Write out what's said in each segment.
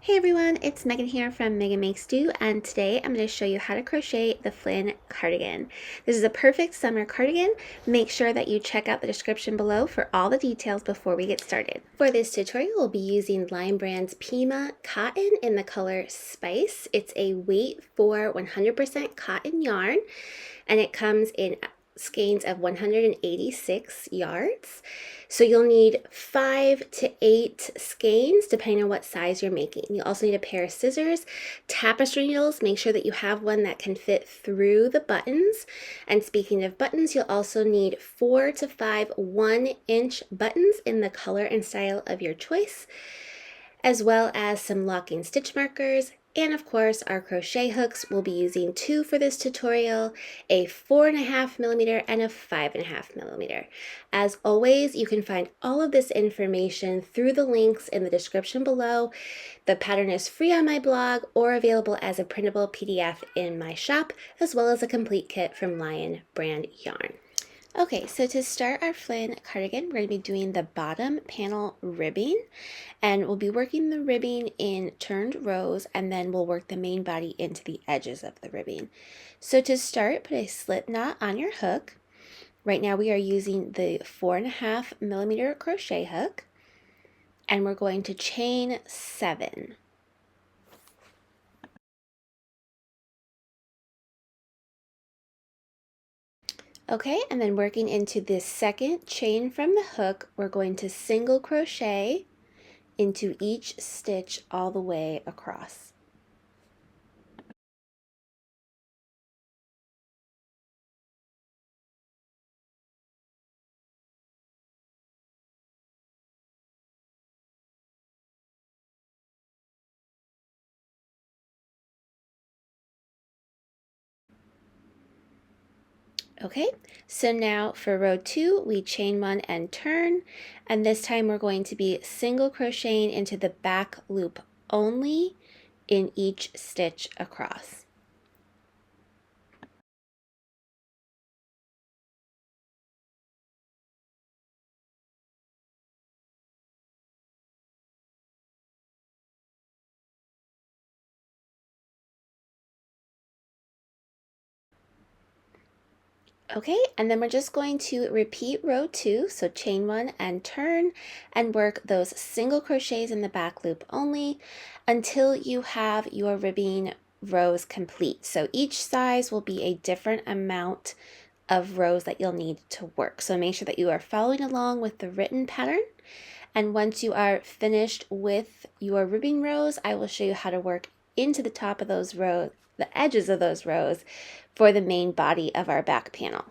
Hey everyone, it's Megan here from Meghan Makes Do, and today I'm going to show you how to crochet the Flynn cardigan. This is a perfect summer cardigan. Make sure that you check out the description below for all the details before we get started. For this tutorial, we'll be using Lion Brand's Pima Cotton in the color Spice. It's a weight for 100% cotton yarn, and it comes in skeins of 186 yards. So you'll need 5 to 8 skeins depending on what size you're making. You also need a pair of scissors, tapestry needles. Make sure that you have one that can fit through the buttons. And speaking of buttons, you'll also need 4 to 5 1-inch buttons in the color and style of your choice, as well as some locking stitch markers. And of course, our crochet hooks. We'll be using 2 for this tutorial, a 4.5mm and a 5.5mm. As always, you can find all of this information through the links in the description below. The pattern is free on my blog or available as a printable PDF in my shop, as well as a complete kit from Lion Brand Yarn. Okay, so to start our Flynn cardigan, we're going to be doing the bottom panel ribbing, and we'll be working the ribbing in turned rows, and then we'll work the main body into the edges of the ribbing. So to start, put a slip knot on your hook. Right now we are using the 4.5mm crochet hook, and we're going to chain 7. Okay, and then working into this second chain from the hook, we're going to single crochet into each stitch all the way across. Okay, so now for row 2, we chain 1 and turn, and this time we're going to be single crocheting into the back loop only in each stitch across. Okay, and then we're just going to repeat row 2, so chain 1 and turn, and work those single crochets in the back loop only until you have your ribbing rows complete. So each size will be a different amount of rows that you'll need to work. So make sure that you are following along with the written pattern. And once you are finished with your ribbing rows, I will show you how to work into the top of those rows, the edges of those rows, for the main body of our back panel.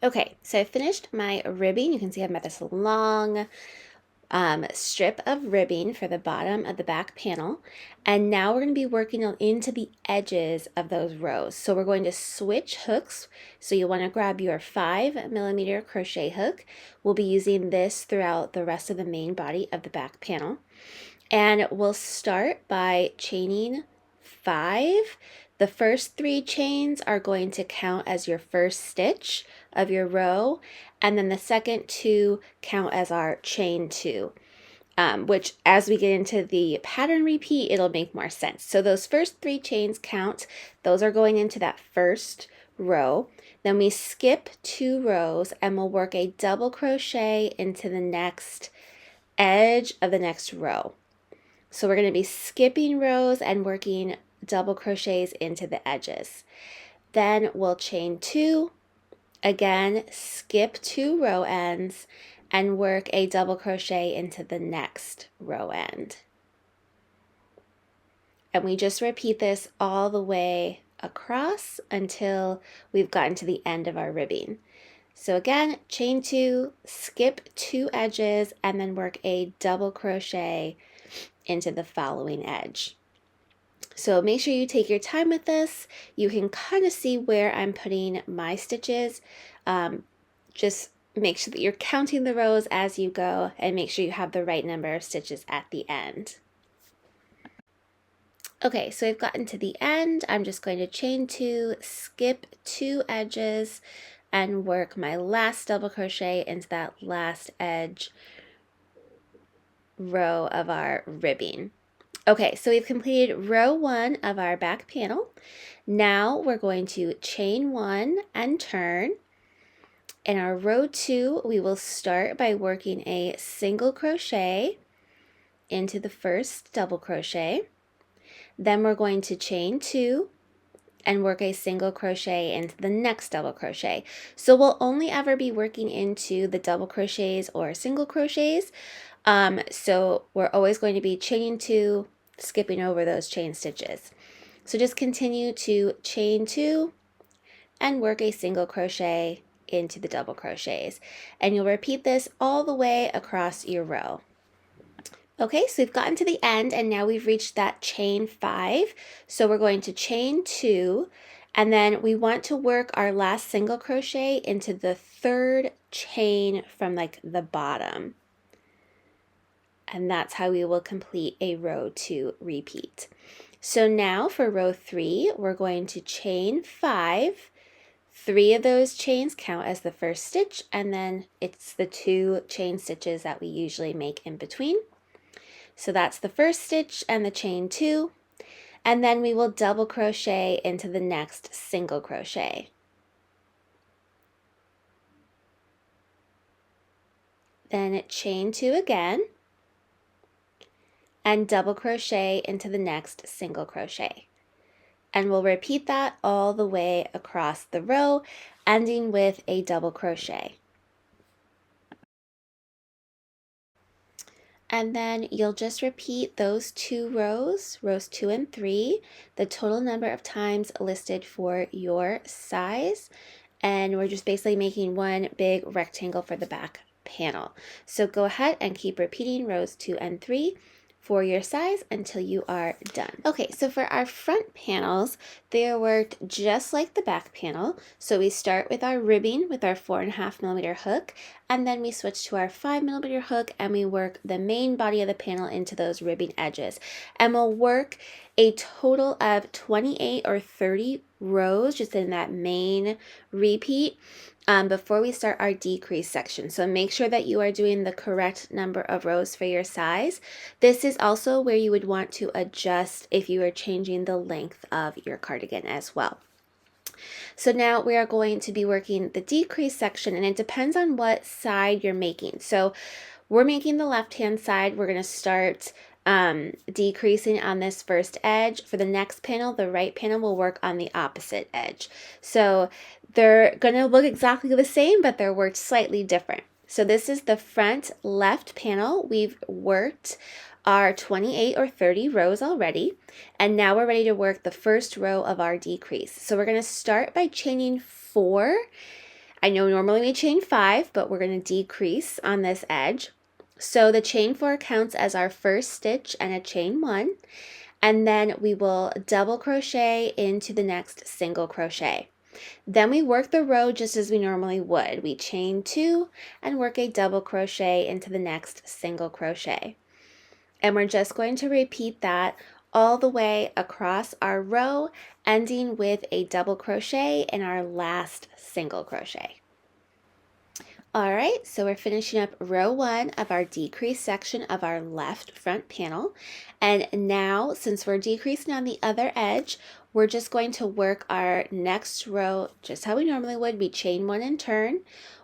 Okay, so I finished my ribbing. You can see I've got this long strip of ribbing for the bottom of the back panel, and now we're going to be working into the edges of those rows. So we're going to switch hooks. So you want to grab your 5mm crochet hook. We'll be using this throughout the rest of the main body of the back panel, and we'll start by chaining 5. The first 3 chains are going to count as your first stitch of your row, and then the second 2 count as our chain 2, which as we get into the pattern repeat, it'll make more sense. So those first 3 chains count. Those are going into that first row. Then we skip 2 rows and we'll work a double crochet into the next edge of the next row. So we're going to be skipping rows and working double crochets into the edges. Then we'll chain 2, again skip 2 row ends, and work a double crochet into the next row end. And we just repeat this all the way across until we've gotten to the end of our ribbing. So again, chain 2, skip 2 edges, and then work a double crochet into the following edge. So make sure you take your time with this. You can kind of see where I'm putting my stitches. Just make sure that you're counting the rows as you go, and make sure you have the right number of stitches at the end. Okay, so I've gotten to the end. I'm just going to chain 2, skip 2 edges, and work my last double crochet into that last edge row of our ribbing. Okay, so we've completed row 1 of our back panel. Now we're going to chain 1 and turn. In our row 2, we will start by working a single crochet into the first double crochet. Then we're going to chain 2 and work a single crochet into the next double crochet. So we'll only ever be working into the double crochets or single crochets. So we're always going to be chaining 2, skipping over those chain stitches. So just continue to chain 2 and work a single crochet into the double crochets. And you'll repeat this all the way across your row. Okay, so we've gotten to the end and now we've reached that chain 5. So we're going to chain 2 and then we want to work our last single crochet into the third chain from like the bottom. And that's how we will complete a row 2 repeat. So now for row 3, we're going to chain 5. 3 of those chains count as the first stitch, and then it's the 2 chain stitches that we usually make in between. So that's the first stitch and the chain 2, and then we will double crochet into the next single crochet. Then chain 2 again, and double crochet into the next single crochet. And we'll repeat that all the way across the row, ending with a double crochet. And then you'll just repeat those 2 rows, rows 2 and 3, the total number of times listed for your size. And we're just basically making one big rectangle for the back panel. So go ahead and keep repeating rows 2 and 3 for your size until you are done. Okay, so for our front panels, they are worked just like the back panel. So we start with our ribbing with our 4.5mm hook, and then we switch to our 5mm hook and we work the main body of the panel into those ribbing edges. And we'll work a total of 28 or 30 rows just in that main repeat before we start our decrease section. So make sure that you are doing the correct number of rows for your size. This is also where you would want to adjust if you are changing the length of your cardigan as well. So now we are going to be working the decrease section, and it depends on what side you're making. So we're making the left hand side. We're going to start decreasing on this first edge. For the next panel, the right panel will work on the opposite edge. So they're going to look exactly the same, but they're worked slightly different. So this is the front left panel. We've worked our 28 or 30 rows already, and now we're ready to work the first row of our decrease. So we're going to start by chaining 4. I know normally we chain 5, but we're going to decrease on this edge. So the chain 4 counts as our first stitch and a chain 1, and then we will double crochet into the next single crochet. Then we work the row just as we normally would. We chain 2 and work a double crochet into the next single crochet. And we're just going to repeat that all the way across our row, ending with a double crochet in our last single crochet. All right, so we're finishing up row 1 of our decrease section of our left front panel. And now, since we're decreasing on the other edge, we're just going to work our next row just how we normally would. We chain 1 and turn,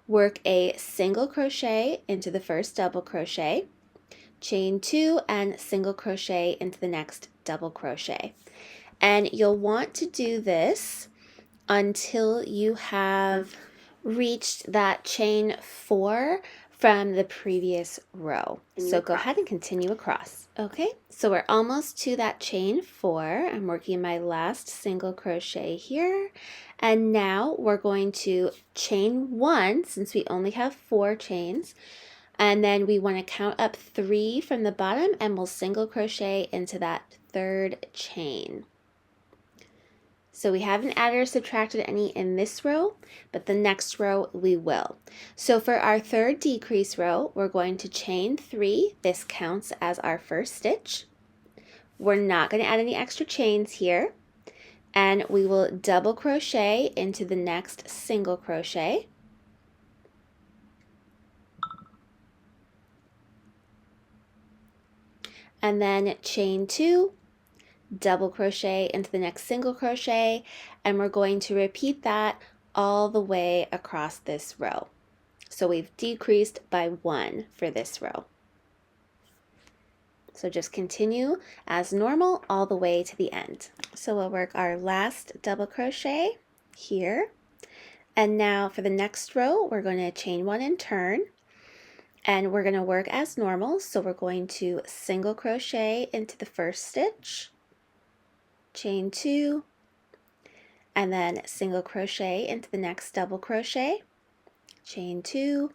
work a single crochet into the first double crochet, chain 2 and single crochet into the next double crochet. And you'll want to do this until you have reached that chain 4 from the previous row. So go ahead and continue across. Okay, so we're almost to that chain 4. I'm working my last single crochet here, and now we're going to chain 1 since we only have 4 chains, and then we want to count up 3 from the bottom, and we'll single crochet into that third chain. So we haven't added or subtracted any in this row, but the next row we will. So for our third decrease row, we're going to chain 3. This counts as our first stitch. We're not going to add any extra chains here. And we will double crochet into the next single crochet. and then chain 2, double crochet into the next single crochet, and we're going to repeat that all the way across this row. So we've decreased by 1 for this row. So just continue as normal all the way to the end. So we'll work our last double crochet here. And now for the next row, we're going to chain 1 and turn. And we're going to work as normal. So we're going to single crochet into the first stitch, chain 2, and then single crochet into the next double crochet, chain 2,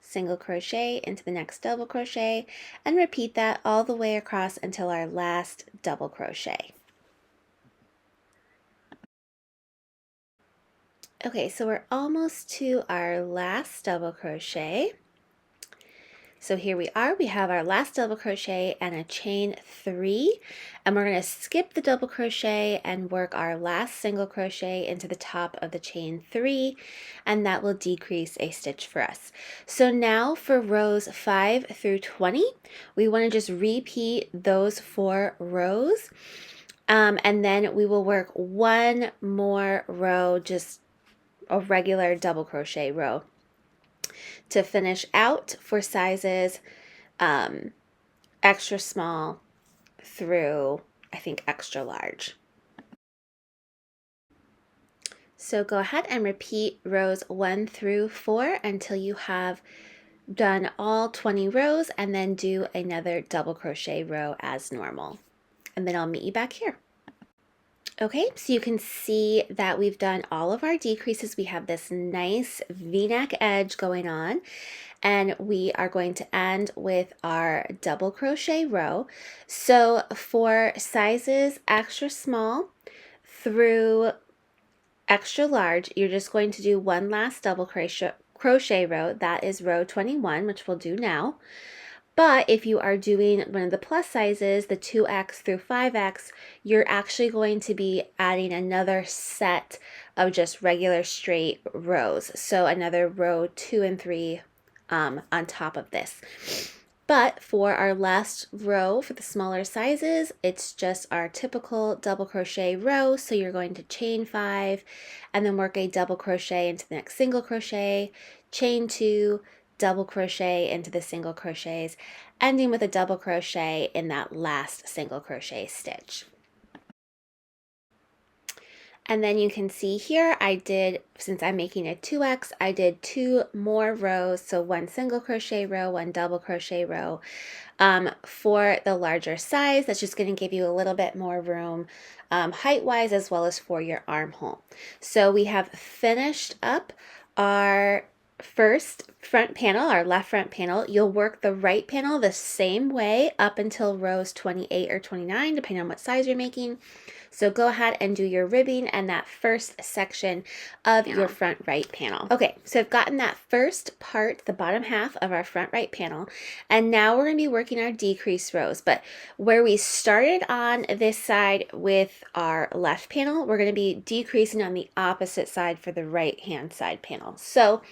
single crochet into the next double crochet, and repeat that all the way across until our last double crochet. Okay, so we're almost to our last double crochet. So here we are, we have our last double crochet and a chain 3, and we're going to skip the double crochet and work our last single crochet into the top of the chain 3, and that will decrease a stitch for us. So now for rows 5 through 20, we want to just repeat those 4 rows, and then we will work one more row, just a regular double crochet row, to finish out for sizes extra small through, I think, extra large. So go ahead and repeat rows 1 through 4 until you have done all 20 rows, and then do another double crochet row as normal. And then I'll meet you back here. Okay, so you can see that we've done all of our decreases. We have this nice V-neck edge going on, and we are going to end with our double crochet row. So for sizes extra small through extra large, you're just going to do one last double crochet row. That is row 21, which we'll do now. But if you are doing one of the plus sizes, the 2X through 5X, you're actually going to be adding another set of just regular straight rows. So another row 2 and 3 on top of this. But for our last row for the smaller sizes, it's just our typical double crochet row. So you're going to chain 5 and then work a double crochet into the next single crochet, chain 2, double crochet into the single crochets, ending with a double crochet in that last single crochet stitch. And then you can see here I did, since I'm making a 2X, I did 2 more rows, so 1 single crochet row, 1 double crochet row. For the larger size, that's just going to give you a little bit more room height-wise, as well as for your armhole. So we have finished up our first front panel, our left front panel. You'll work the right panel the same way up until rows 28 or 29, depending on what size you're making. So go ahead and do your ribbing and that first section of your front right panel. Okay, so I've gotten that first part, the bottom half of our front right panel, and now we're going to be working our decrease rows. But where we started on this side with our left panel, we're going to be decreasing on the opposite side for the right hand side panel. So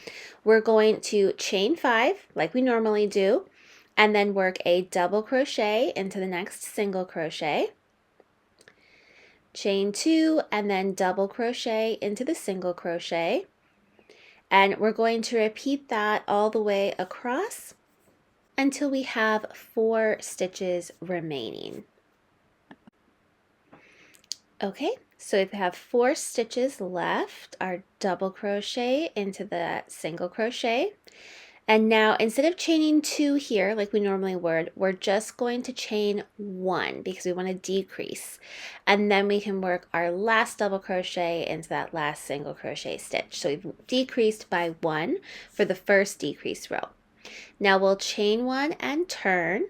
we're going to chain 5 like we normally do, and then work a double crochet into the next single crochet, chain 2, and then double crochet into the single crochet. And we're going to repeat that all the way across until we have 4 stitches remaining. Okay, so if we have 4 stitches left, our double crochet into the single crochet. And now instead of chaining 2 here like we normally would, we're just going to chain 1 because we want to decrease. And then we can work our last double crochet into that last single crochet stitch. So we've decreased by 1 for the first decrease row. Now we'll chain 1 and turn.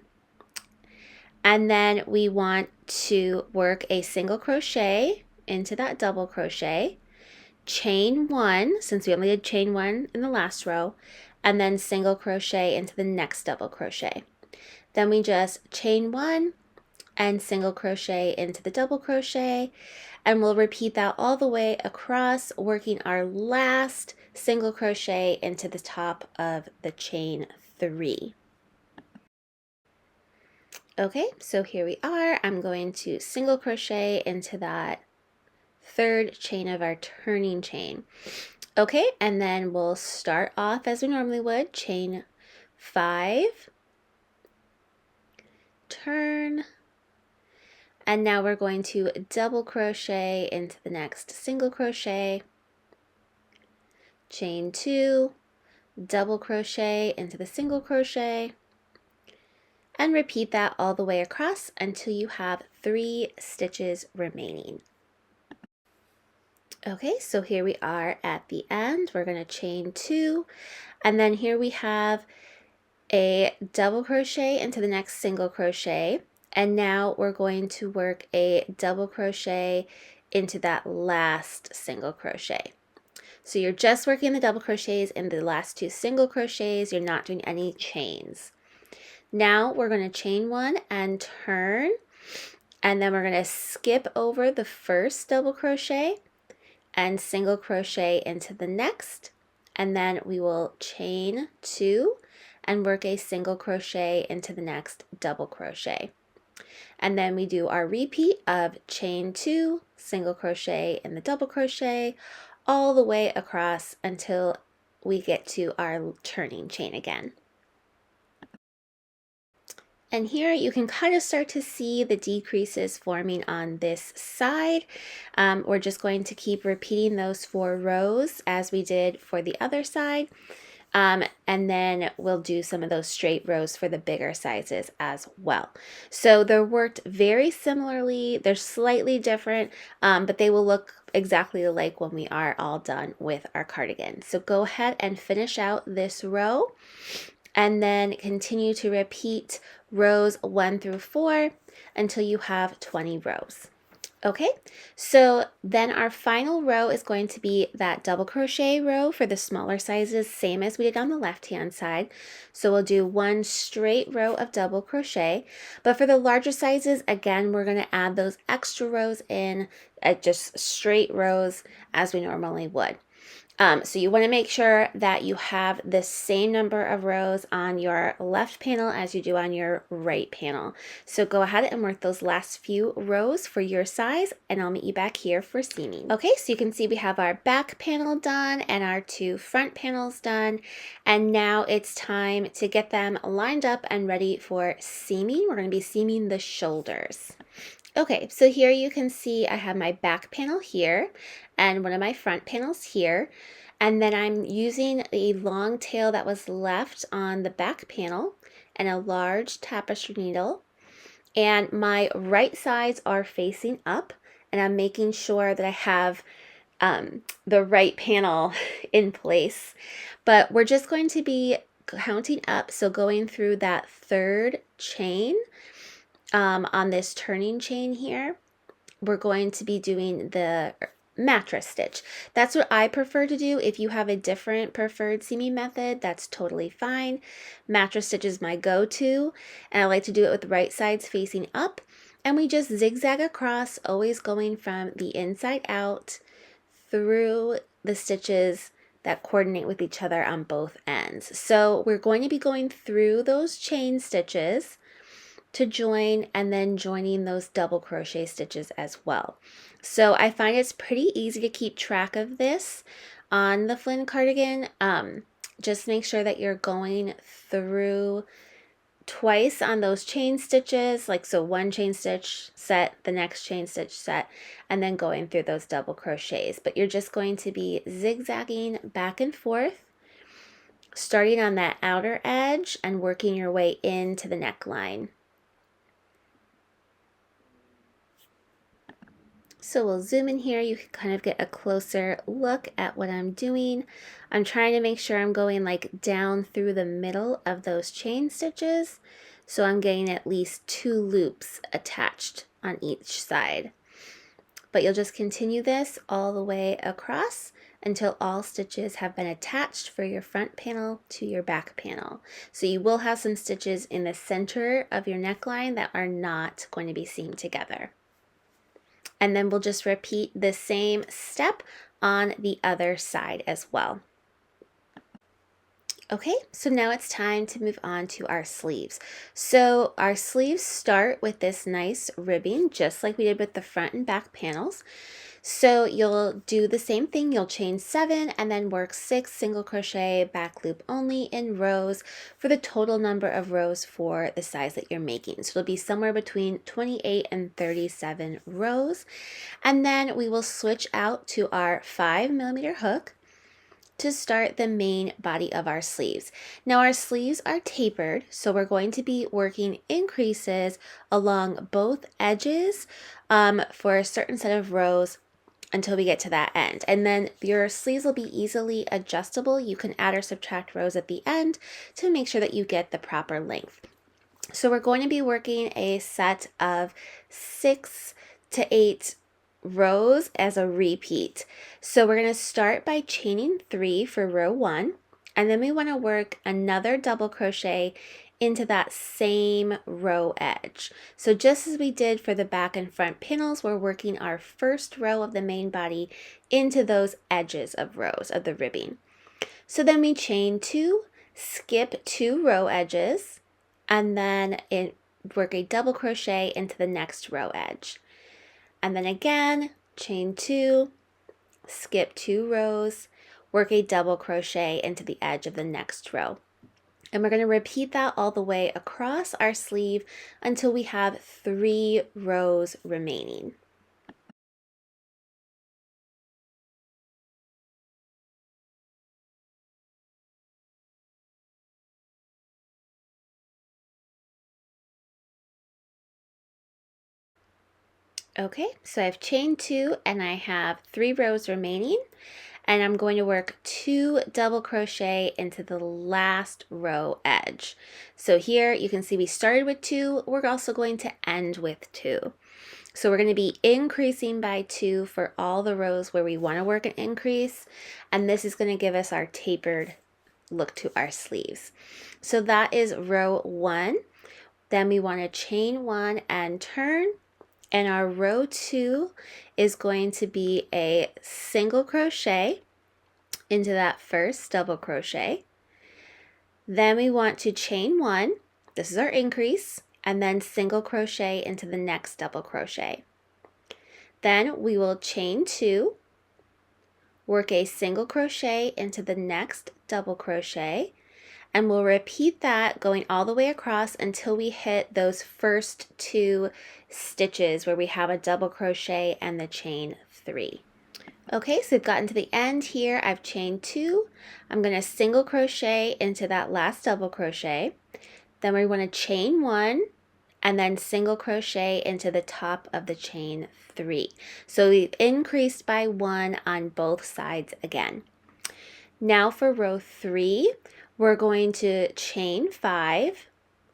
And then we want to work a single crochet into that double crochet, chain 1, since we only did chain 1 in the last row, and then single crochet into the next double crochet. Then we just chain 1 and single crochet into the double crochet, and we'll repeat that all the way across, working our last single crochet into the top of the chain 3. Okay, so here we are. I'm going to single crochet into that third chain of our turning chain. Okay, and then we'll start off as we normally would, chain 5, turn, and now we're going to double crochet into the next single crochet, chain 2, double crochet into the single crochet, and repeat that all the way across until you have 3 stitches remaining. Okay, so here we are at the end. We're going to chain 2, and then here we have a double crochet into the next single crochet, and now we're going to work a double crochet into that last single crochet. So you're just working the double crochets in the last 2 single crochets, you're not doing any chains. Now we're going to chain 1 and turn, and then we're going to skip over the first double crochet and single crochet into the next, and then we will chain 2 and work a single crochet into the next double crochet. And then we do our repeat of chain 2, single crochet in the double crochet, all the way across until we get to our turning chain again. And here you can kind of start to see the decreases forming on this side. We're just going to keep repeating those 4 rows as we did for the other side. And then we'll do some of those straight rows for the bigger sizes as well. So they're worked very similarly. They're slightly different, but they will look exactly alike when we are all done with our cardigan. So go ahead and finish out this row, and then continue to repeat rows 1 through 4 until you have 20 rows. Okay, so then our final row is going to be that double crochet row for the smaller sizes, same as we did on the left hand side. So we'll do 1 straight row of double crochet, but for the larger sizes, again, we're going to add those extra rows in at just straight rows as we normally would. So you want to make sure that you have the same number of rows on your left panel as you do on your right panel. So go ahead and work those last few rows for your size, and I'll meet you back here for seaming. Okay, so you can see we have our back panel done and our 2 front panels done, and now it's time to get them lined up and ready for seaming. We're going to be seaming the shoulders. Okay, so here you can see I have my back panel here and one of my front panels here, and then I'm using a long tail that was left on the back panel and a large tapestry needle, and my right sides are facing up, and I'm making sure that I have the right panel in place, but we're just going to be counting up, so going through that 3rd chain on this turning chain here, we're going to be doing the mattress stitch. That's what I prefer to do. If you have a different preferred seaming method, that's totally fine. Mattress stitch is my go-to, and I like to do it with the right sides facing up, and we just zigzag across, always going from the inside out through the stitches that coordinate with each other on both ends. So we're going to be going through those chain stitches to join, and then joining those double crochet stitches as well. So I find it's pretty easy to keep track of this on the Flynn cardigan. Just make sure that you're going through twice on those chain stitches, like so 1 chain stitch set, the next chain stitch set, and then going through those double crochets. But you're just going to be zigzagging back and forth, starting on that outer edge and working your way into the neckline. So we'll zoom in here. You can kind of get a closer look at what I'm doing. I'm trying to make sure I'm going like down through the middle of those chain stitches, so I'm getting at least 2 loops attached on each side. But you'll just continue this all the way across until all stitches have been attached for your front panel to your back panel. So you will have some stitches in the center of your neckline that are not going to be seamed together. And then we'll just repeat the same step on the other side as well. Okay, so now it's time to move on to our sleeves. So our sleeves start with this nice ribbing, just like we did with the front and back panels. So you'll do the same thing. You'll chain 7 and then work 6 single crochet back loop only in rows for the total number of rows for the size that you're making. So it'll be somewhere between 28 and 37 rows. And then we will switch out to our 5mm hook to start the main body of our sleeves. Now our sleeves are tapered, so we're going to be working increases along both edges for a certain set of rows until we get to that end. And then your sleeves will be easily adjustable. You can add or subtract rows at the end to make sure that you get the proper length. So we're going to be working a set of 6 to 8 rows as a repeat. So we're going to start by chaining 3 for row 1, and then we want to work another double crochet into that same row edge. So just as we did for the back and front panels, we're working our first row of the main body into those edges of rows of the ribbing. So then we chain 2, skip 2 row edges, and then work a double crochet into the next row edge. And then again, chain 2, skip 2 rows, work a double crochet into the edge of the next row. And we're going to repeat that all the way across our sleeve until we have 3 rows remaining. Okay, so I've chained 2 and I have 3 rows remaining, and I'm going to work 2 double crochet into the last row edge. So here you can see we started with 2, we're also going to end with 2. So we're going to be increasing by 2 for all the rows where we want to work an increase, and this is going to give us our tapered look to our sleeves. So that is row 1. Then we want to chain 1 and turn, and our row 2 is going to be a single crochet into that first double crochet. Then we want to chain 1, this is our increase, and then single crochet into the next double crochet. Then we will chain 2, work a single crochet into the next double crochet, and we'll repeat that going all the way across until we hit those first 2 stitches where we have a double crochet and the chain 3. Okay, so we've gotten to the end here. I've chained 2. I'm going to single crochet into that last double crochet. Then we want to chain 1 and then single crochet into the top of the chain 3. So we've increased by 1 on both sides again. Now for row 3, we're going to chain 5.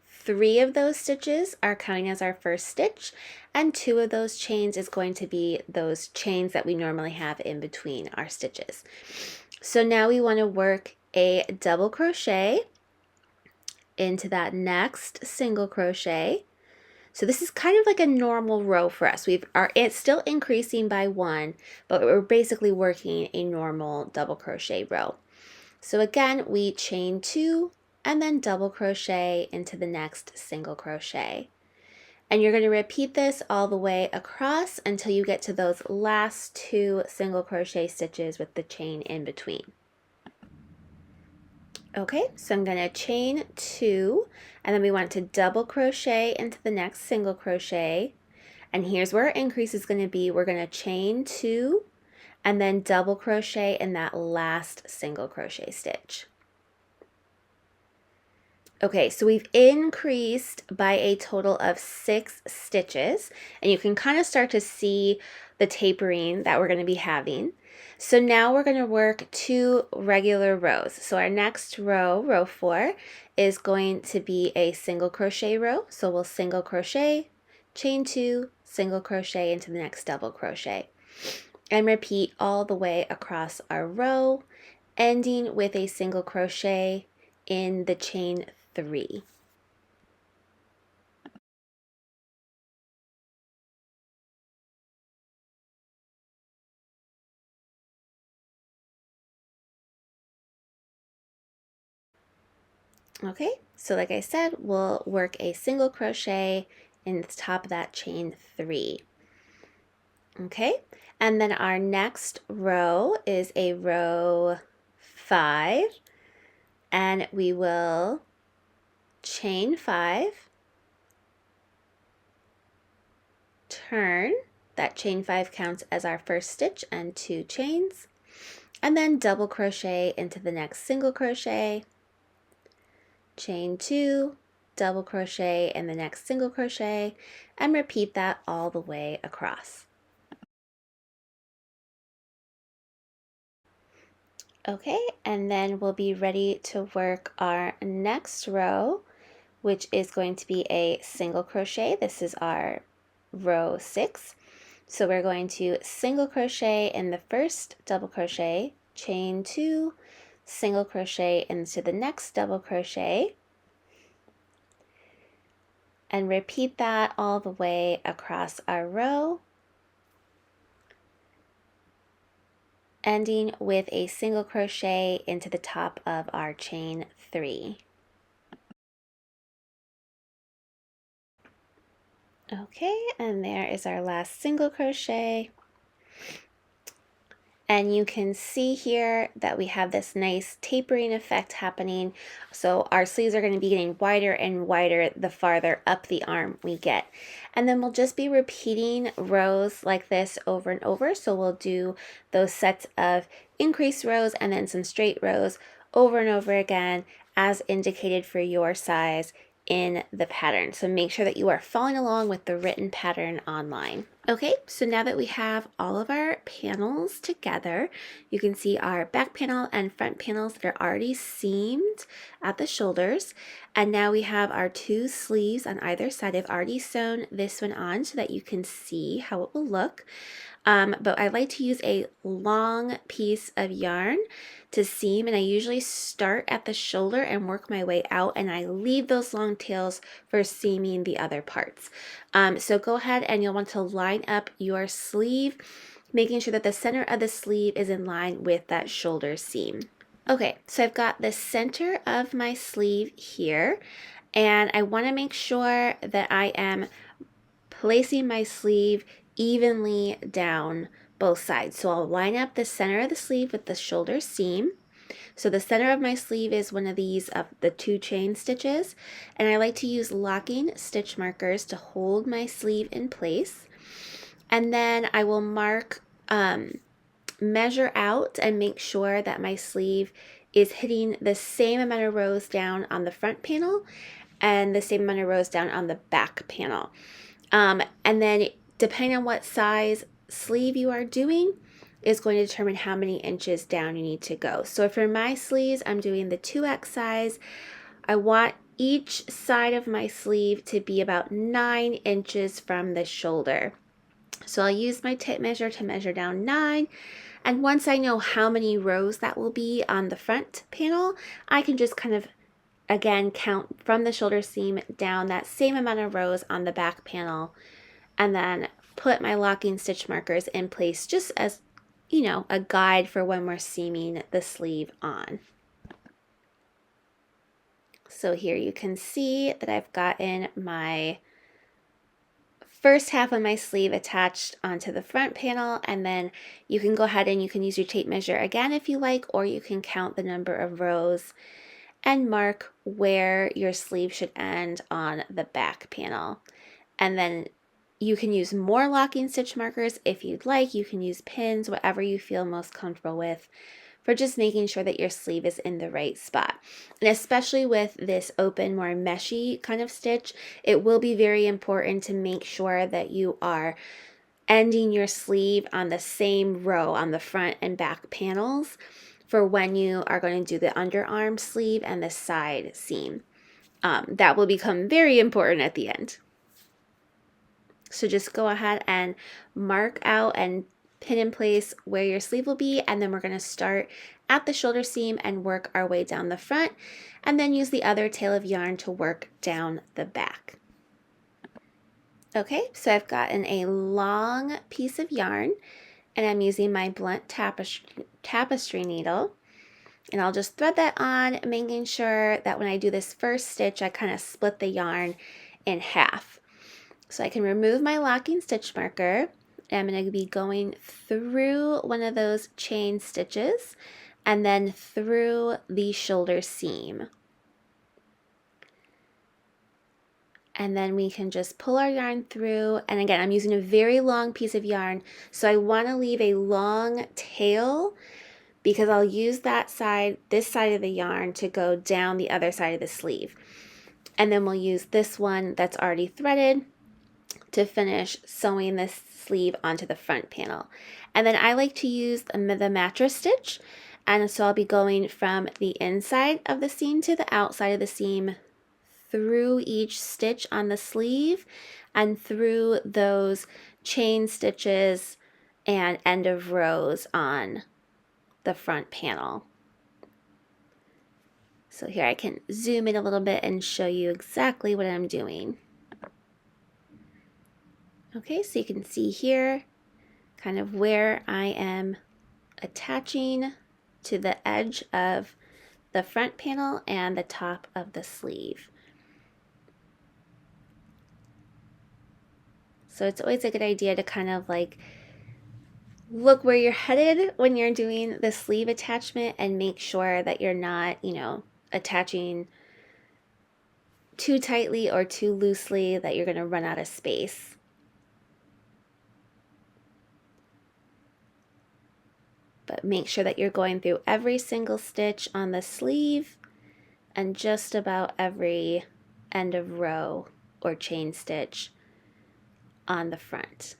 3 of those stitches are counting as our first stitch, and 2 of those chains is going to be those chains that we normally have in between our stitches. So now we want to work a double crochet into that next single crochet. So this is kind of like a normal row for us. It's still increasing by 1, but we're basically working a normal double crochet row. So again, we chain 2 and then double crochet into the next single crochet. And you're going to repeat this all the way across until you get to those last 2 single crochet stitches with the chain in between. Okay, so I'm going to chain 2, and then we want to double crochet into the next single crochet. And here's where our increase is going to be. We're going to chain 2 and then double crochet in that last single crochet stitch. Okay, so we've increased by a total of 6 stitches, and you can kind of start to see the tapering that we're going to be having. So now we're going to work 2 regular rows. So our next row, row 4, is going to be a single crochet row. So we'll single crochet, chain 2, single crochet into the next double crochet, and repeat all the way across our row, ending with a single crochet in the chain 3. Okay, so like I said, we'll work a single crochet in the top of that chain 3. Okay, and then our next row is a row 5, and we will chain 5, turn, that chain 5 counts as our first stitch and 2 chains, and then double crochet into the next single crochet, chain 2, double crochet in the next single crochet, and repeat that all the way across. Okay, and then we'll be ready to work our next row, which is going to be a single crochet. This is our row 6. So we're going to single crochet in the first double crochet, chain 2, single crochet into the next double crochet, and repeat that all the way across our row, ending with a single crochet into the top of our chain 3. Okay, and there is our last single crochet. And you can see here that we have this nice tapering effect happening. So our sleeves are going to be getting wider and wider the farther up the arm we get. And then we'll just be repeating rows like this over and over. So we'll do those sets of increased rows and then some straight rows over and over again as indicated for your size in the pattern. So make sure that you are following along with the written pattern online. Okay, so now that we have all of our panels together, you can see our back panel and front panels that are already seamed at the shoulders. And now we have our 2 sleeves on either side. I've already sewn this one on so that you can see how it will look. But I like to use a long piece of yarn to seam, and I usually start at the shoulder and work my way out, and I leave those long tails for seaming the other parts. So go ahead and you'll want to line up your sleeve, making sure that the center of the sleeve is in line with that shoulder seam. Okay, so I've got the center of my sleeve here, and I want to make sure that I am placing my sleeve evenly down both sides. So I'll line up the center of the sleeve with the shoulder seam. So the center of my sleeve is one of these of the 2 chain stitches, and I like to use locking stitch markers to hold my sleeve in place. And then I will measure out and make sure that my sleeve is hitting the same amount of rows down on the front panel and the same amount of rows down on the back panel. And then depending on what size sleeve you are doing is going to determine how many inches down you need to go. So for my sleeves, I'm doing the 2X size. I want each side of my sleeve to be about 9 inches from the shoulder. So I'll use my tape measure to measure down 9. And once I know how many rows that will be on the front panel, I can just kind of again count from the shoulder seam down that same amount of rows on the back panel, and then put my locking stitch markers in place just as, you know, a guide for when we're seaming the sleeve on. So here you can see that I've gotten my first half of my sleeve attached onto the front panel, and then you can go ahead and you can use your tape measure again if you like, or you can count the number of rows and mark where your sleeve should end on the back panel. And then you can use more locking stitch markers if you'd like. You can use pins, whatever you feel most comfortable with, for just making sure that your sleeve is in the right spot. And especially with this open, more meshy kind of stitch, it will be very important to make sure that you are ending your sleeve on the same row on the front and back panels for when you are going to do the underarm sleeve and the side seam. That will become very important at the end. So just go ahead and mark out and pin in place where your sleeve will be, and then we're going to start at the shoulder seam and work our way down the front, and then use the other tail of yarn to work down the back. Okay, so I've gotten a long piece of yarn, and I'm using my blunt tapestry needle, And I'll just thread that on, making sure that when I do this first stitch, I kind of split the yarn in half. So I can remove my locking stitch marker. I'm going to be going through one of those chain stitches and then through the shoulder seam. And then we can just pull our yarn through. And again, I'm using a very long piece of yarn, so I want to leave a long tail because I'll use that side, this side of the yarn, to go down the other side of the sleeve. And then we'll use this one that's already threaded to finish sewing this sleeve onto the front panel. And then I like to use the mattress stitch, and so I'll be going from the inside of the seam to the outside of the seam, through each stitch on the sleeve and through those chain stitches and end of rows on the front panel. So here I can zoom in a little bit and show you exactly what I'm doing. Okay, so you can see here kind of where I am attaching to the edge of the front panel and the top of the sleeve. So it's always a good idea to kind of like look where you're headed when you're doing the sleeve attachment and make sure that you're not, attaching too tightly or too loosely that you're going to run out of space. But make sure that you're going through every single stitch on the sleeve and just about every end of row or chain stitch on the front.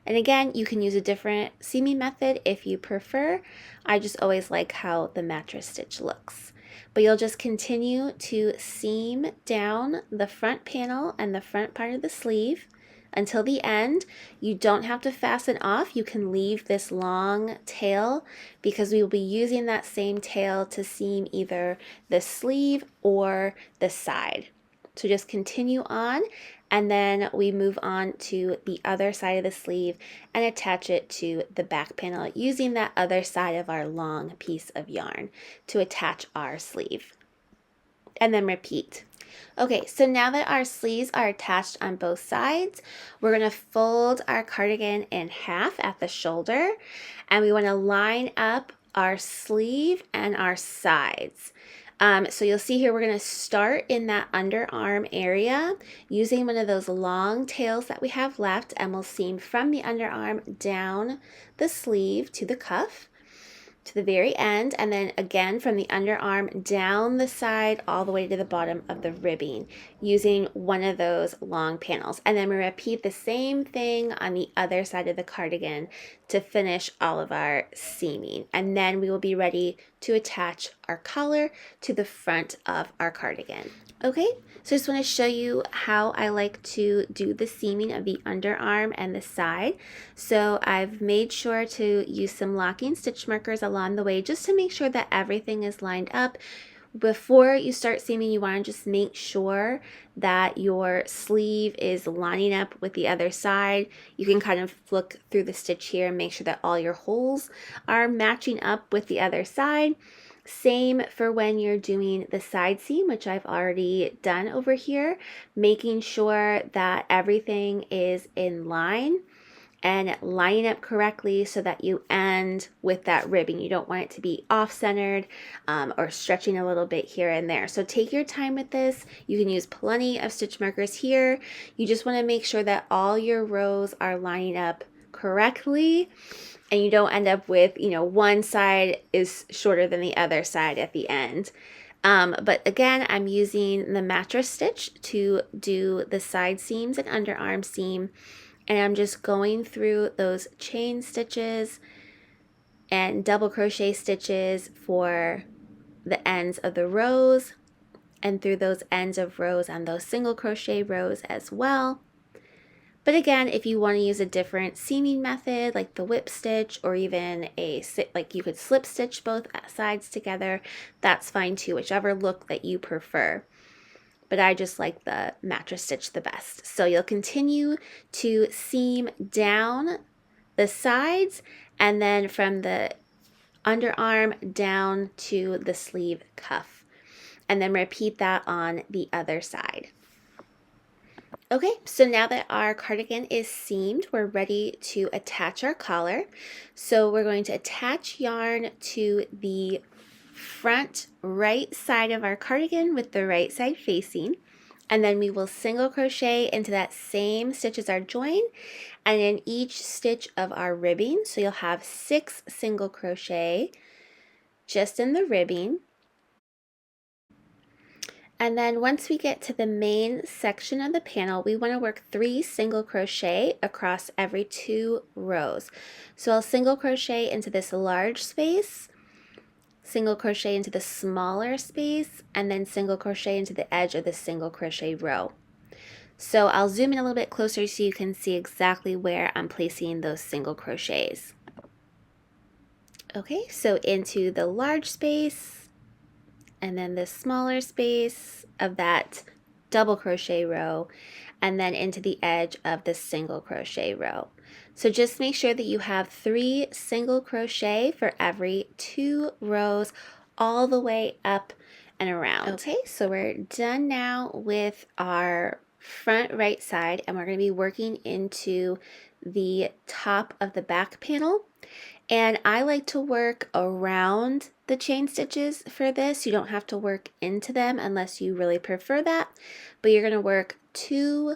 And again, you can use a different seaming method if you prefer. I just always like how the mattress stitch looks. But you'll just continue to seam down the front panel and the front part of the sleeve until the end. You don't have to fasten off. You can leave this long tail because we will be using that same tail to seam either the sleeve or the side. So just continue on, and then we move on to the other side of the sleeve and attach it to the back panel using that other side of our long piece of yarn to attach our sleeve. And then repeat. Okay, so now that our sleeves are attached on both sides, we're going to fold our cardigan in half at the shoulder, and we want to line up our sleeve and our sides. So you'll see here we're going to start in that underarm area using one of those long tails that we have left, and we'll seam from the underarm down the sleeve to the cuff to the very end, and then again from the underarm down the side all the way to the bottom of the ribbing using one of those long panels. And then we repeat the same thing on the other side of the cardigan to finish all of our seaming. And then we will be ready to attach our collar to the front of our cardigan. Okay, so I just want to show you how I like to do the seaming of the underarm and the side. So I've made sure to use some locking stitch markers along the way just to make sure that everything is lined up. Before you start seaming, you want to just make sure that your sleeve is lining up with the other side. You can kind of look through the stitch here and make sure that all your holes are matching up with the other side. Same for when you're doing the side seam, which I've already done over here, making sure that everything is in line and lining up correctly so that you end with that ribbing. You don't want it to be off-centered or stretching a little bit here and there. So take your time with this. You can use plenty of stitch markers here. You just want to make sure that all your rows are lining up correctly, and you don't end up with, one side is shorter than the other side at the end. But again, I'm using the mattress stitch to do the side seams and underarm seam. And I'm just going through those chain stitches and double crochet stitches for the ends of the rows and through those ends of rows and those single crochet rows as well. But again, if you want to use a different seaming method like the whip stitch, or even like you could slip stitch both sides together, that's fine too, whichever look that you prefer. But I just like the mattress stitch the best. So you'll continue to seam down the sides, and then from the underarm down to the sleeve cuff. And then repeat that on the other side. Okay, so now that our cardigan is seamed, we're ready to attach our collar. So we're going to attach yarn to the front right side of our cardigan with the right side facing. And then we will single crochet into that same stitch as our join and in each stitch of our ribbing. So you'll have 6 single crochet just in the ribbing. And then once we get to the main section of the panel, we want to work 3 single crochet across every 2 rows. So I'll single crochet into this large space, single crochet into the smaller space, and then single crochet into the edge of the single crochet row. So I'll zoom in a little bit closer so you can see exactly where I'm placing those single crochets. Okay, so into the large space, and then the smaller space of that double crochet row, and then into the edge of the single crochet row. So just make sure that you have 3 single crochet for every 2 rows all the way up and around. Okay, so we're done now with our front right side, and we're going to be working into the top of the back panel. And I like to work around the chain stitches for this. You don't have to work into them unless you really prefer that, but you're going to work 2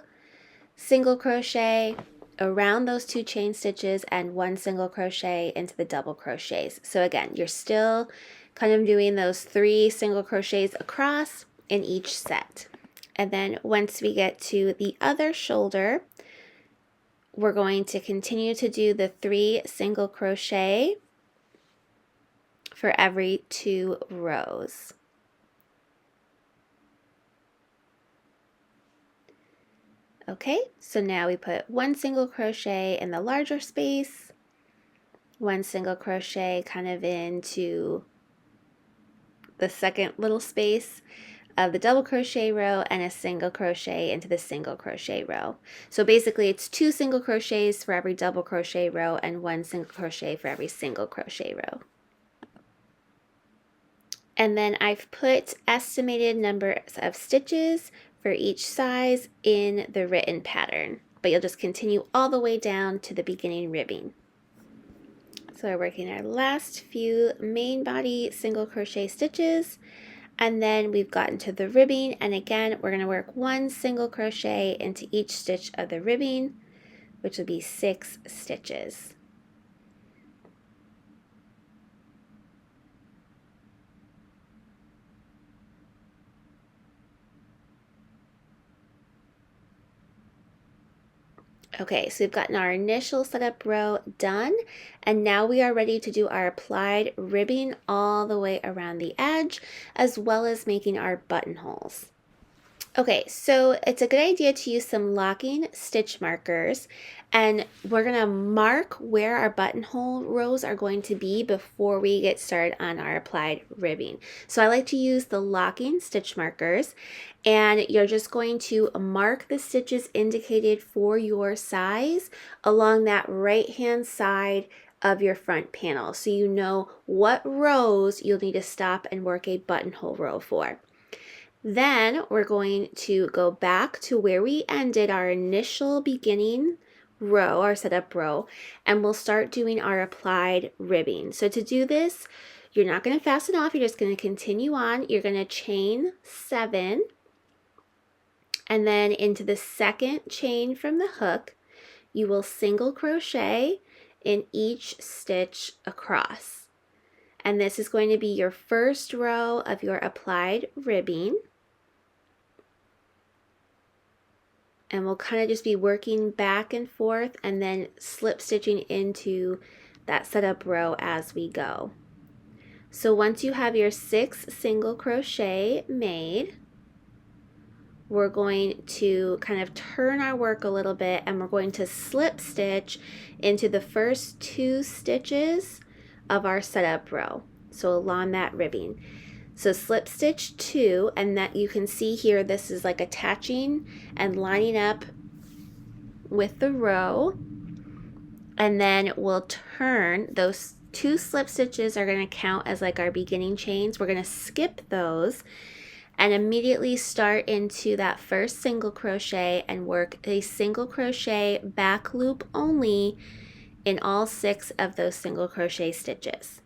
single crochet around those 2 chain stitches and 1 single crochet into the double crochets. So again, you're still kind of doing those 3 single crochets across in each set. And then once we get to the other shoulder, we're going to continue to do the 3 single crochet for every 2 rows. Okay, so now we put 1 single crochet in the larger space, 1 single crochet kind of into the second little space of the double crochet row, and a single crochet into the single crochet row. So basically it's 2 single crochets for every double crochet row and 1 single crochet for every single crochet row. And then I've put estimated numbers of stitches for each size in the written pattern, but you'll just continue all the way down to the beginning ribbing. So we're working our last few main body single crochet stitches, and then we've gotten to the ribbing, and again we're going to work 1 single crochet into each stitch of the ribbing, which will be 6 stitches. Okay, so we've gotten our initial setup row done, and now we are ready to do our applied ribbing all the way around the edge, as well as making our buttonholes. Okay, so it's a good idea to use some locking stitch markers, and we're going to mark where our buttonhole rows are going to be before we get started on our applied ribbing. So I like to use the locking stitch markers, and you're just going to mark the stitches indicated for your size along that right hand side of your front panel, so you know what rows you'll need to stop and work a buttonhole row for. Then we're going to go back to where we ended our initial beginning row, our setup row, and we'll start doing our applied ribbing. So to do this, you're not going to fasten off, you're just going to continue on. You're going to chain 7, and then into the second chain from the hook, you will single crochet in each stitch across. And this is going to be your first row of your applied ribbing. And we'll kind of just be working back and forth and then slip stitching into that setup row as we go. So once you have your 6 single crochet made, we're going to kind of turn our work a little bit, and we're going to slip stitch into the first 2 stitches of our setup row, so along that ribbing. So slip stitch 2, and that you can see here, this is like attaching and lining up with the row, and then we'll turn those 2 slip stitches are going to count as like our beginning chains. We're going to skip those and immediately start into that first single crochet and work a single crochet back loop only in all 6 of those single crochet stitches.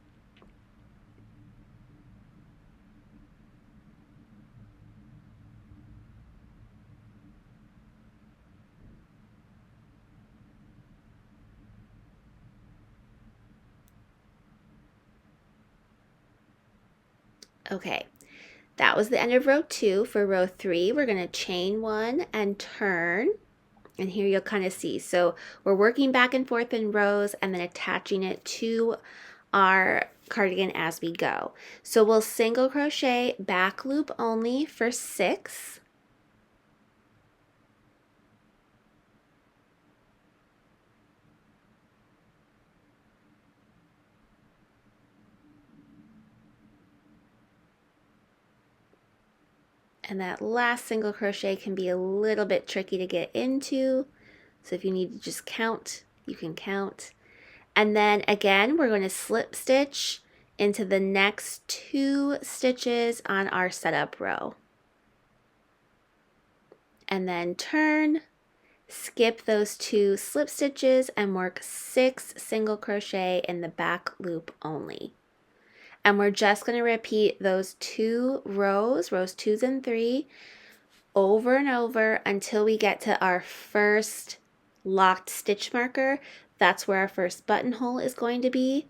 Okay, that was the end of row 2. For row 3, we're going to chain 1 and turn. And here you'll kind of see. So we're working back and forth in rows and then attaching it to our cardigan as we go. So we'll single crochet back loop only for 6. And that last single crochet can be a little bit tricky to get into. So if you need to just count, you can count. And then again, we're going to slip stitch into the next 2 stitches on our setup row. And then turn, skip those 2 slip stitches and work 6 single crochet in the back loop only. And we're just going to repeat those 2 rows 2 and 3, over and over until we get to our first locked stitch marker. That's where our first buttonhole is going to be.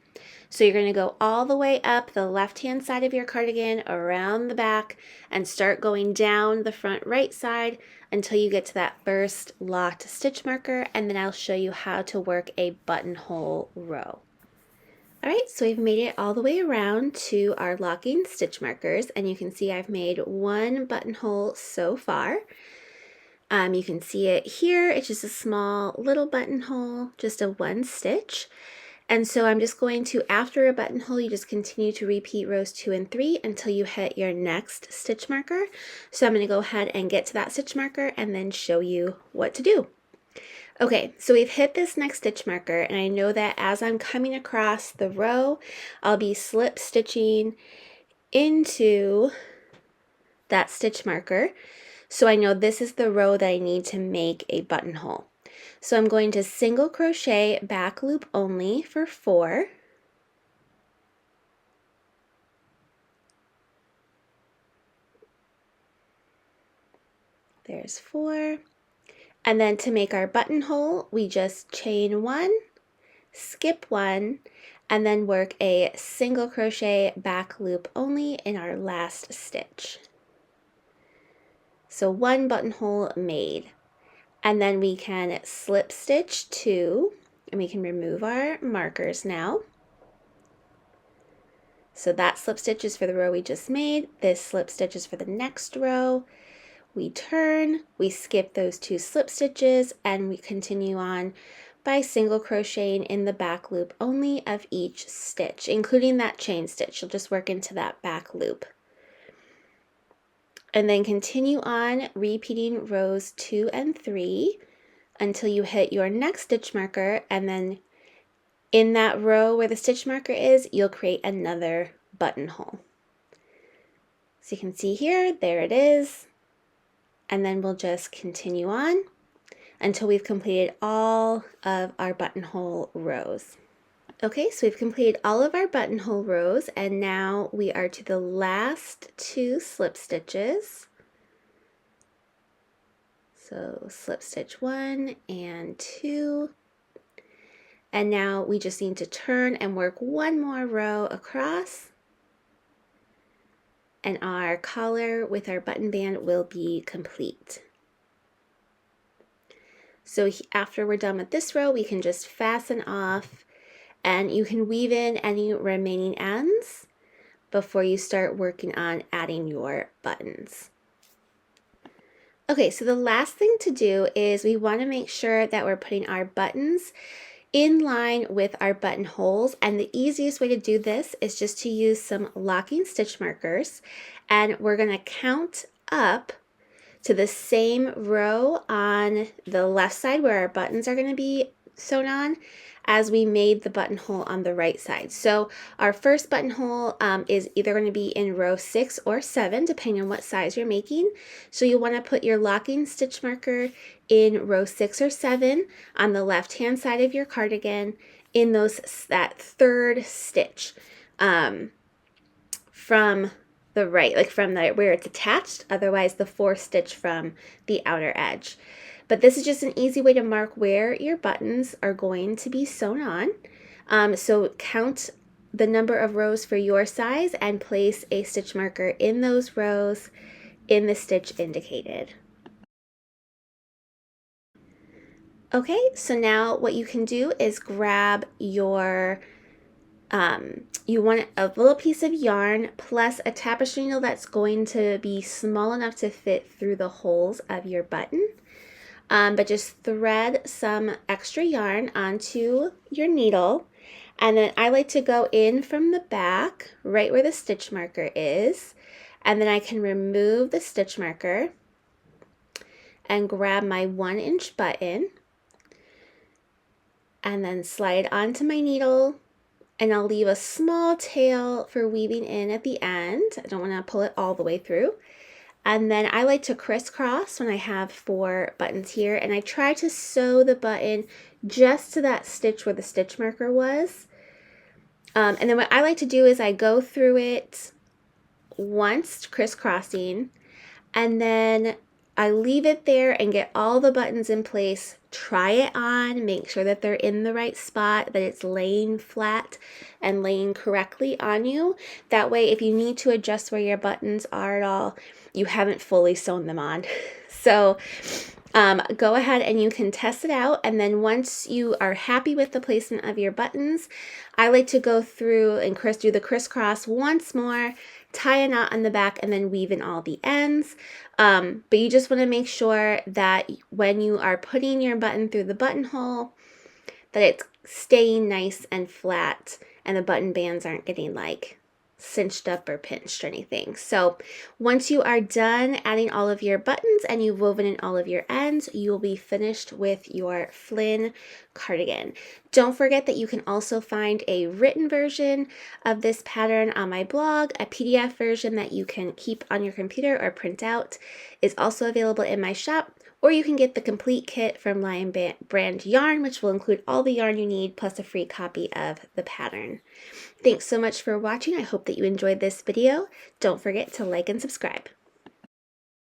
So you're going to go all the way up the left-hand side of your cardigan, around the back, and start going down the front right side until you get to that first locked stitch marker, and then I'll show you how to work a buttonhole row. Alright, so we've made it all the way around to our locking stitch markers, and you can see I've made 1 buttonhole so far. You can see it here. It's just a small little buttonhole, just a 1 stitch. And so I'm just going to, after a buttonhole, you just continue to repeat rows 2 and 3 until you hit your next stitch marker. So I'm going to go ahead and get to that stitch marker and then show you what to do. Okay, so we've hit this next stitch marker, and I know that as I'm coming across the row, I'll be slip stitching into that stitch marker. So I know this is the row that I need to make a buttonhole. So I'm going to single crochet back loop only for 4. There's 4. And then to make our buttonhole, we just chain 1, skip 1, and then work a single crochet back loop only in our last stitch. So 1 buttonhole made. And then we can slip stitch 2, and we can remove our markers now. So that slip stitch is for the row we just made. This slip stitch is for the next row. We turn, we skip those 2 slip stitches, and we continue on by single crocheting in the back loop only of each stitch, including that chain stitch. You'll just work into that back loop. And then continue on repeating rows 2 and 3 until you hit your next stitch marker, and then in that row where the stitch marker is, you'll create another buttonhole. So you can see here, there it is. And then we'll just continue on until we've completed all of our buttonhole rows. Okay, so we've completed all of our buttonhole rows, and now we are to the last 2 slip stitches. So slip stitch 1 and 2. And now we just need to turn and work 1 more row across, and our collar with our button band will be complete. So after we're done with this row, we can just fasten off, and you can weave in any remaining ends before you start working on adding your buttons. Okay, so the last thing to do is we want to make sure that we're putting our buttons in line with our buttonholes, and the easiest way to do this is just to use some locking stitch markers, and we're going to count up to the same row on the left side where our buttons are going to be sewn on as we made the buttonhole on the right side. So our first buttonhole is either going to be in row 6 or 7, depending on what size you're making. So you want to put your locking stitch marker in row 6 or 7 on the left hand side of your cardigan in that third stitch from the right, like from where it's attached, otherwise the fourth stitch from the outer edge. But this is just an easy way to mark where your buttons are going to be sewn on. So count the number of rows for your size and place a stitch marker in those rows in the stitch indicated. Okay, so now what you can do is grab your you want a little piece of yarn plus a tapestry needle that's going to be small enough to fit through the holes of your button. But just thread some extra yarn onto your needle, and then I like to go in from the back right where the stitch marker is, and then I can remove the stitch marker and grab my 1-inch button and then slide onto my needle, and I'll leave a small tail for weaving in at the end. I don't want to pull it all the way through. And then I like to crisscross when I have 4 buttons here, and I try to sew the button just to that stitch where the stitch marker was. And then what I like to do is I go through it once crisscrossing, and then I leave it there and get all the buttons in place, try it on, make sure that they're in the right spot, that it's laying flat and laying correctly on you. That way, if you need to adjust where your buttons are at all, you haven't fully sewn them on. So go ahead and you can test it out, and then once you are happy with the placement of your buttons, I like to go through and do the crisscross once more, tie a knot on the back, and then weave in all the ends. But you just want to make sure that when you are putting your button through the buttonhole, that it's staying nice and flat and the button bands aren't getting like cinched up or pinched or anything. So once you are done adding all of your buttons and you've woven in all of your ends, you will be finished with your Flynn cardigan. Don't forget that you can also find a written version of this pattern on my blog. A PDF version that you can keep on your computer or print out is also available in my shop, or you can get the complete kit from Lion Brand Yarn, which will include all the yarn you need plus a free copy of the pattern. Thanks so much for watching. I hope that you enjoyed this video. Don't forget to like and subscribe.